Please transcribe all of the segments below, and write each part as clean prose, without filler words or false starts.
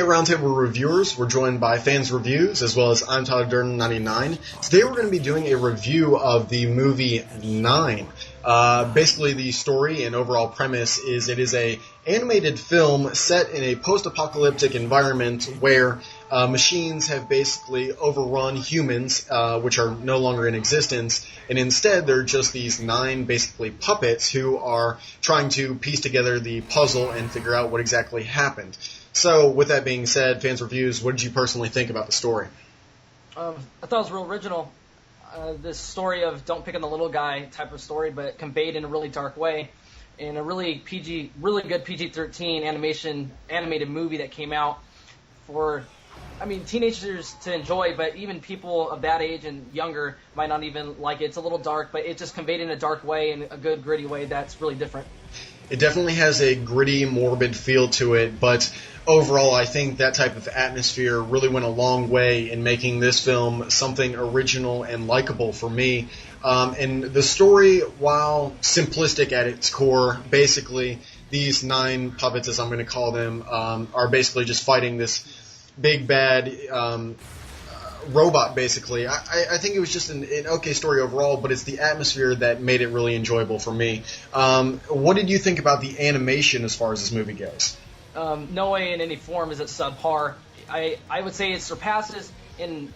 at Roundtable Reviewers, we're joined by Fans Reviews, as well as I'm Tyler Durden99. Today we're going to be doing a review of the movie 9. Basically, the story and overall premise is it is a animated film set in a post-apocalyptic environment where machines have basically overrun humans, which are no longer in existence, and instead they're just these 9 basically puppets who are trying to piece together the puzzle and figure out what exactly happened. So, with that being said, Fans Reviews, what did you personally think about the story? I thought it was real original. This story of don't pick on the little guy type of story, but conveyed in a really dark way, in a really good PG-13 animated movie that came out for, teenagers to enjoy, but even people of that age and younger might not even like it. It's a little dark, but it just conveyed in a dark way, in a good, gritty way that's really different. It definitely has a gritty, morbid feel to it, but overall I think that type of atmosphere really went a long way in making this film something original and likable for me. And the story, while simplistic at its core, basically these 9 puppets, as I'm going to call them, are basically just fighting this big bad robot, basically. I think it was just an okay story overall, but it's the atmosphere that made it really enjoyable for me. What did you think about the animation as far as this movie goes? No way in any form is it subpar. I would say it surpasses in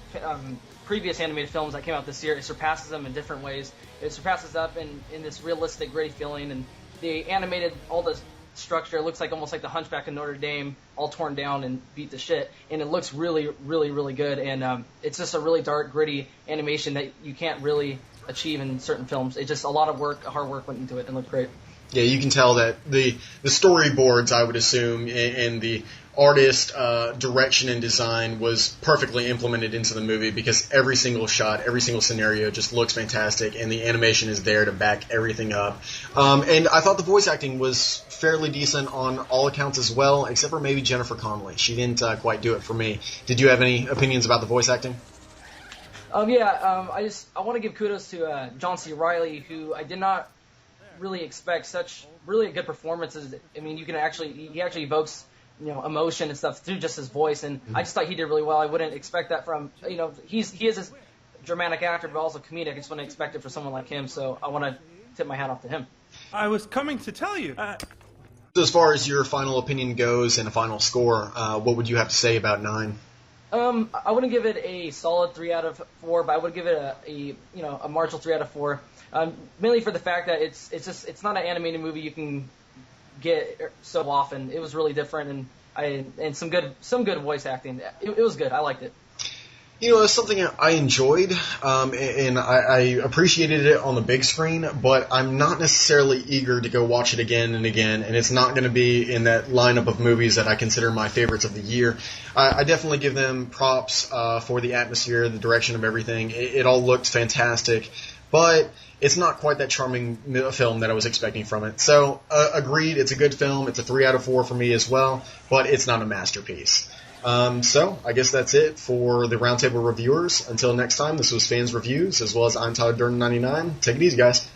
previous animated films that came out this year. It surpasses them in different ways. It surpasses up in this realistic, gritty feeling, and they animated all the structure. It looks like almost like the Hunchback of Notre Dame, all torn down and beat to shit, and it looks really, really, really good. And it's just a really dark, gritty animation that you can't really achieve in certain films. It's just a lot of work, hard work went into it, and looked great. Yeah, you can tell that the storyboards, I would assume, and the artist direction and design was perfectly implemented into the movie, because every single shot, every single scenario just looks fantastic, and the animation is there to back everything up. And I thought the voice acting was fairly decent on all accounts as well, except for maybe Jennifer Connelly. She didn't quite do it for me. Did you have any opinions about the voice acting? I want to give kudos to John C. Reilly, who I did not really expect such really good performances. He actually evokes emotion and stuff through just his voice, and I just thought he did really well. I wouldn't expect that from he is a dramatic actor, but also comedic. I just wouldn't expect it for someone like him. So I want to tip my hat off to him. I was coming to tell you. So as far as your final opinion goes and a final score, what would you have to say about 9? I wouldn't give it a solid 3 out of 4, but I would give it a marginal 3 out of 4. Mainly for the fact that it's not an animated movie you can get so often. It was really different, and some good voice acting. It was good. I liked it. It's something I enjoyed, and I appreciated it on the big screen, but I'm not necessarily eager to go watch it again and again, and it's not going to be in that lineup of movies that I consider my favorites of the year. I definitely give them props for the atmosphere, the direction of everything. It all looked fantastic, but it's not quite that charming film that I was expecting from it. So, agreed, it's a good film. It's a 3 out of 4 for me as well, but it's not a masterpiece. So, I guess that's it for the Roundtable Reviewers. Until next time, this was Fans Reviews, as well as I'm Tyler Durden99. Take it easy, guys.